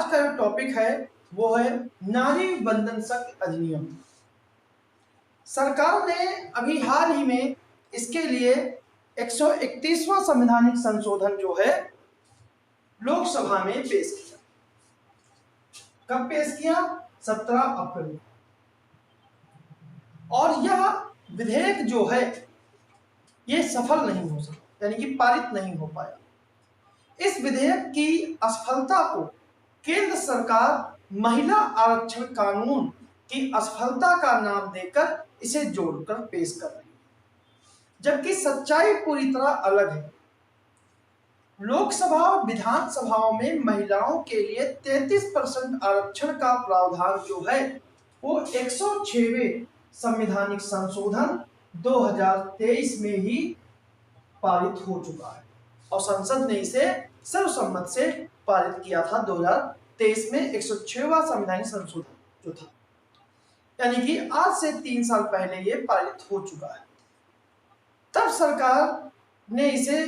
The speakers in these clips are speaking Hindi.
आज का जो टॉपिक है वो है नारी बंधन शक्ति अधिनियम। सरकार ने अभी हाल ही में इसके लिए 131वां संवैधानिक संशोधन जो है लोकसभा में पेश किया। कब पेश किया? 17 अप्रैल। और यह विधेयक जो है ये सफल नहीं हो सका, यानी कि पारित नहीं हो पाया। इस विधेयक की असफलता को केंद्र सरकार महिला आरक्षण कानून की असफलता का नाम देकर इसे जोड़कर पेश कर रही है, जबकि सच्चाई पूरी तरह अलग है। लोकसभा और विधानसभाओं में महिलाओं के लिए 33% आरक्षण का प्रावधान जो है वो 106वें संवैधानिक संशोधन 2023 में ही पारित हो चुका है और संसद ने इसे सर्वसम्मत से पारित किया था 2023 में 106वां संवैधानिक संशोधन जो था, यानी कि आज से 3 साल पहले ये पारित हो चुका है। तब सरकार ने इसे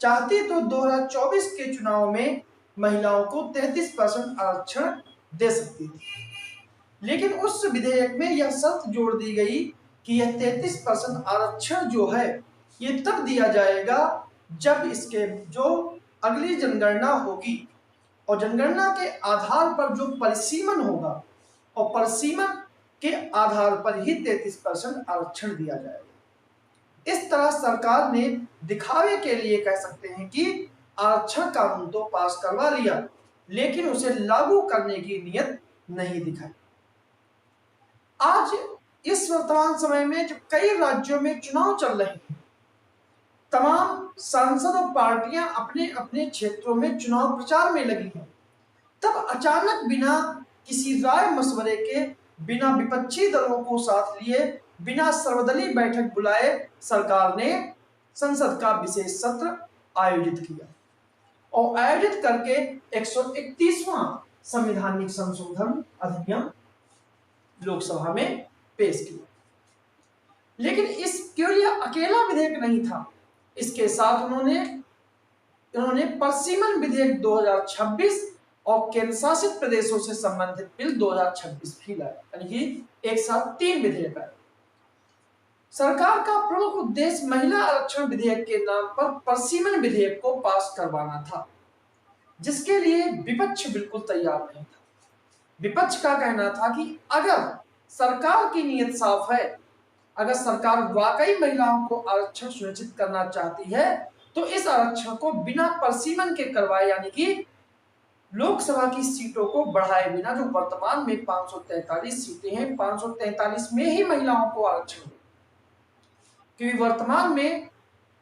चाहती तो 2024 के चुनाव में महिलाओं को 33% आरक्षण दे सकती थी, लेकिन उस विधेयक में यह शर्त जोड़ दी गई कि यह 33% आरक्षण जो है ये तब दिया जाएगा जब इसके जो अगली जनगणना होगी और जनगणना के आधार पर जो परिसीमन होगा और परिसीमन के आधार पर ही 33% आरक्षण दिया जाएगा। इस तरह सरकार ने दिखावे के लिए कह सकते हैं कि आरक्षण कानून तो पास करवा लिया, लेकिन उसे लागू करने की नीयत नहीं दिखाई। आज इस वर्तमान समय में जब कई राज्यों में चुनाव चल रहे हैं, तमाम सांसद और पार्टियां अपने अपने क्षेत्रों में चुनाव प्रचार में लगी हैं, तब अचानक बिना किसी राय मशवरे के, बिना विपक्षी दलों को साथ लिए, बिना सर्वदलीय बैठक बुलाए सरकार ने संसद का विशेष सत्र आयोजित किया और आयोजित करके 131वां संवैधानिक संशोधन अधिनियम लोकसभा में पेश किया। लेकिन यह अकेला विधेयक नहीं था, इसके साथ उन्होंने परिसीमन विधेयक 2026 और केंद्र शासित प्रदेशों से संबंधित बिल 2026 भी लाया, यानी कि एक साथ 3 विधेयक आए। सरकार का प्रमुख उद्देश्य महिला आरक्षण विधेयक के नाम पर परिसीमन विधेयक को पास करवाना था, जिसके लिए विपक्ष बिल्कुल तैयार नहीं था। विपक्ष का कहना था कि अगर सरकार की नीयत साफ है, अगर सरकार वाकई महिलाओं को आरक्षण सुनिश्चित करना चाहती है, तो इस आरक्षण को बिना परिसीमन के करवाए, यानी कि लोकसभा की सीटों को बढ़ाए बिना, जो वर्तमान में 543 सीटें हैं, 543 में ही महिलाओं को आरक्षण हो, क्योंकि वर्तमान में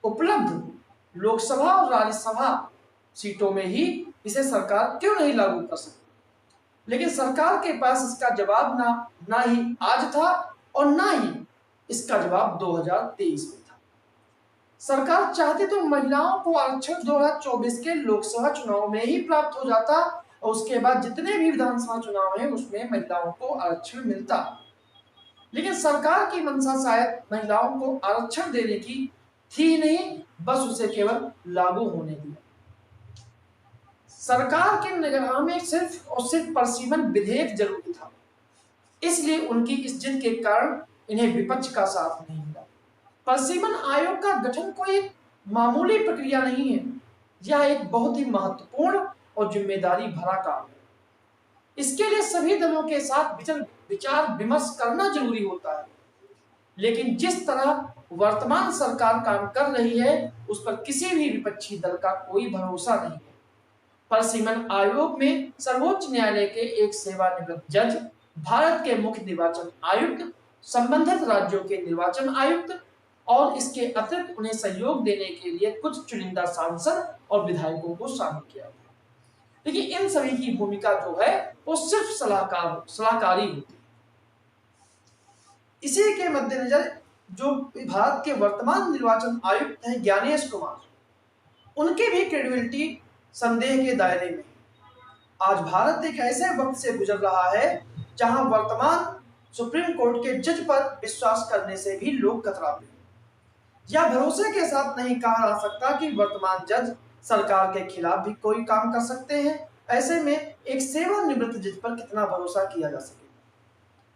उपलब्ध लोकसभा और राज्यसभा सीटों में ही इसे सरकार क्यों नहीं लागू कर सकती। लेकिन सरकार के पास इसका जवाब ना ही आज था और ना ही इसका जवाब 2023 में था। सरकार चाहती तो महिलाओं को आरक्षण 2024 के लोकसभा चुनाव में ही प्राप्त हो जाता और उसके बाद जितने भी विधानसभा चुनाव हैं उसमें महिलाओं को आरक्षण मिलता, लेकिन सरकार की मंशा शायद महिलाओं को आरक्षण देने की थी नहीं, बस उसे केवल लागू होने दिया। सरकार के निगाह में सिर्फ और सिर्फ परिसीमन विधेयक जरूरी था, इसलिए उनकी इस जिद के कारण इन्हें विपक्ष का साथ नहीं मिला। परिसीमन आयोग का गठन कोई मामूली प्रक्रिया नहीं है, यह एक बहुत ही महत्वपूर्ण और जिम्मेदारी भरा काम है। इसके लिए सभी दलों के साथ विचार विमर्श करना जरूरी होता है, लेकिन जिस तरह वर्तमान सरकार काम कर रही है उस पर किसी भी विपक्षी दल का कोई भरोसा नहीं है। परिसीमन आयोग में सर्वोच्च न्यायालय के एक सेवानिवृत्त जज, भारत के मुख्य निर्वाचन आयुक्त, संबंधित राज्यों के निर्वाचन आयुक्त और इसके अतिरिक्त उन्हें सहयोग देने के लिए कुछ चुनिंदा सांसद और विधायकों को शामिल किया गया। लेकिन इन सभी की भूमिका जो है वो सिर्फ सलाहकारी होती है। इसी के मद्देनजर जो भारत के वर्तमान निर्वाचन आयुक्त हैं ज्ञानेश कुमार, उनकी भी क्रेडिबिलिटी संदेह के दायरे में। आज भारत एक ऐसे वक्त से गुजर रहा है जहां वर्तमान सुप्रीम कोर्ट के जज पर विश्वास करने से भी लोग कतराते हैं। यह भरोसे के साथ नहीं कहा जा सकता कि वर्तमान जज सरकार के खिलाफ भी कोई काम कर सकते हैं ऐसे में एक सेवानिवृत्त जज पर कितना भरोसा किया जा सके।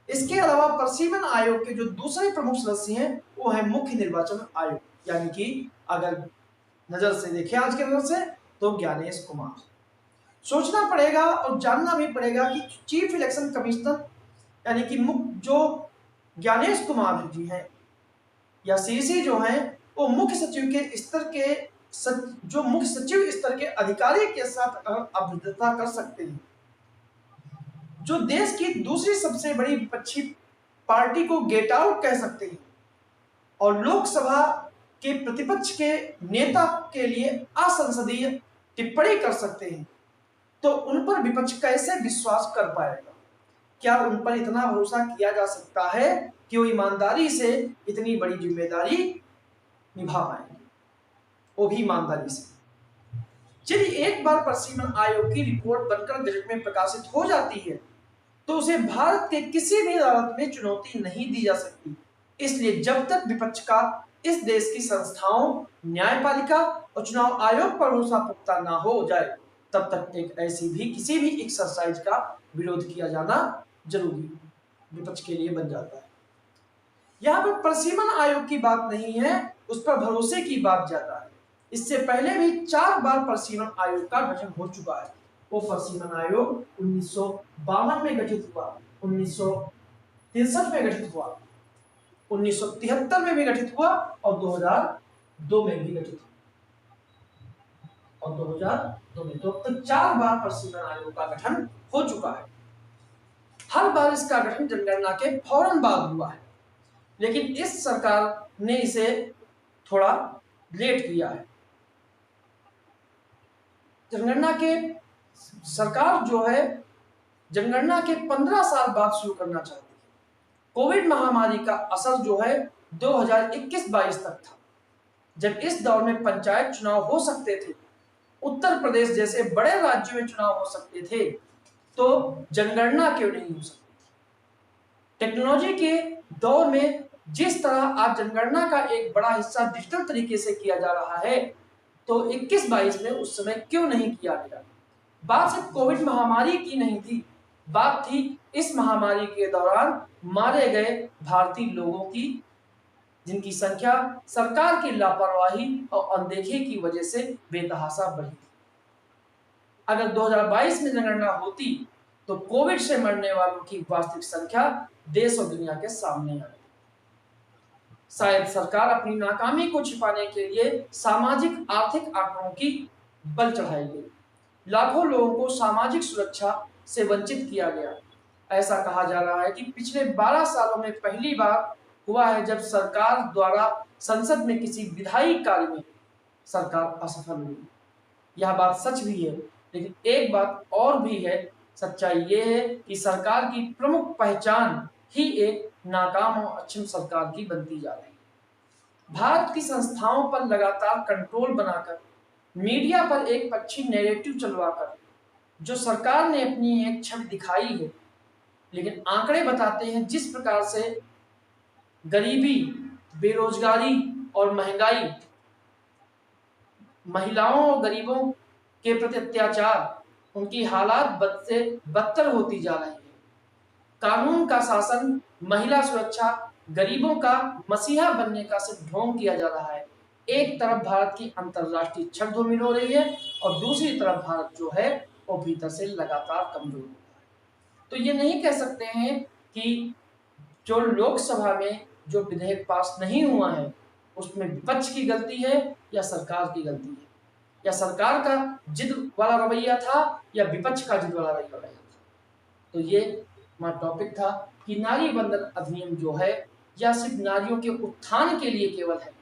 इसके अलावा प्रशिमन आयोग के जो दूसरे प्रमुख सदस्य हैं वो है मुख्य निर्वाचन आयोग, यानी कि अगर नजर से देखें आज के नजर से तो ज्ञानेश कुमार। सोचना पड़ेगा और जानना भी पड़ेगा कि चीफ इलेक्शन कमिश्नर यानी कि जो ज्ञानेश कुमार जी हैं या सीसी जो हैं वो मुख्य सचिव के स्तर के जो मुख्य सचिव स्तर के अधिकारी के साथ अभिन्नता कर सकते हैं, जो देश की दूसरी सबसे बड़ी विपक्षी पार्टी को गेट आउट कह सकते हैं और लोकसभा के प्रतिपक्ष के नेता के लिए असंसदीय टिप्पणी कर सकते हैं, तो उन पर विपक्ष कैसे विश्वास कर पाएगा? क्या उन पर इतना भरोसा किया जा सकता है कि वो ईमानदारी से इतनी बड़ी जिम्मेदारी निभा पाएंगे, वो भी ईमानदारी से? यदि एक बार प्रशिमन आयोग की रिपोर्ट बनकर गजट में प्रकाशित हो जाती है तो उसे भारत के किसी भी अदालत में चुनौती नहीं दी जा सकती। इसलिए जब तक विपक्ष का इस देश की संस्थाओं, न्यायपालिका और चुनाव आयोग पर भरोसा पुख्ता ना हो जाए तब तक एक ऐसी भी किसी भी एक्सरसाइज का विरोध किया जाना जरूरी विपक्ष के लिए बन जाता है। यहाँ पर प्रशिमन आयोग की बात नहीं है, उस पर भरोसे की बात ज्यादा है। इससे पहले भी 4 बार प्रशिमन आयोग का गठन हो चुका है। वो प्रशिमन आयोग 1952 में गठित हुआ, 1963 में गठित हुआ, 1973 में भी गठित हुआ और 2002 में भी गठित हुआ और 2002 में। तो अब तक 4 बार प्रशिमन आयोग का गठन हो चुका है। हर बार इसका गठन जनगणना के फौरन बाद हुआ है, लेकिन इस सरकार ने इसे थोड़ा लेट किया है। जनगणना के सरकार जो है जनगणना के 15 साल बाद शुरू करना चाहती है। कोविड महामारी का असर जो है 2021-22 तक था, जब इस दौर में पंचायत चुनाव हो सकते थे, उत्तर प्रदेश जैसे बड़े राज्यों में चुनाव हो सकते थे, तो जनगणना क्यों नहीं हो सकती? टेक्नोलॉजी के दौर में जिस तरह आज जनगणना का एक बड़ा हिस्सा डिजिटल तरीके से किया जा रहा है, तो 21-22 में उस समय क्यों नहीं किया गया? बात सिर्फ कोविड महामारी की नहीं थी, बात थी इस महामारी के दौरान मारे गए भारतीय लोगों की, जिनकी संख्या सरकार की लापरवाही और अनदेखी की वजह से बेतहाशा बढ़ी थी। अगर 2022 में जनगणना होती तो कोविड से मरने वालों की वास्तविक संख्या देश और दुनिया के सामने आई। शायद सरकार अपनी नाकामी को छिपाने के लिए सामाजिक आर्थिक आंकड़ों की बल चढ़ाई गई। लाखों लोगों को सामाजिक सुरक्षा से वंचित किया गया। ऐसा कहा जा रहा है कि पिछले 12 सालों में पहली बार हुआ है जब सरकार द्वारा संसद में किसी विधायी कार्य में सरकार असफल हुई। यह बात सच भी है, लेकिन एक बात और भी है। सच्चाई ये है कि सरकार की प्रमुख पहचान ही एक नाकाम और अक्षम सरकार की बनती जा रही है। भारत की संस्थाओं पर लगातार कंट्रोल बनाकर, मीडिया पर एक पक्षी नैरेटिव चलवाकर जो सरकार ने अपनी एक छवि दिखाई है, लेकिन आंकड़े बताते हैं जिस प्रकार से गरीबी, बेरोजगारी और महंगाई, महिलाओं और गरीबों के प्रति अत्याचार, उनकी हालात बद से बदतर होती जा रही है। कानून का शासन, महिला सुरक्षा, गरीबों का मसीहा बनने का सिर्फ ढोंग किया जा रहा है। एक तरफ भारत की अंतरराष्ट्रीय छल धूमिल हो रही है और दूसरी तरफ भारत जो है वो भीतर से लगातार कमजोर होता है। तो ये नहीं कह सकते हैं कि जो लोकसभा में जो विधेयक पास नहीं हुआ है उसमें विपक्ष की गलती है या सरकार की गलती है, या सरकार का जिद वाला रवैया था या विपक्ष का जिद वाला रवैया था। तो ये हमारा टॉपिक था कि नारी बंधन अधिनियम जो है या सिर्फ नारियों के उत्थान के लिए केवल है,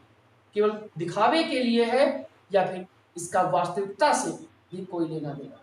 केवल दिखावे के लिए है, या फिर इसका वास्तविकता से भी कोई लेना देना।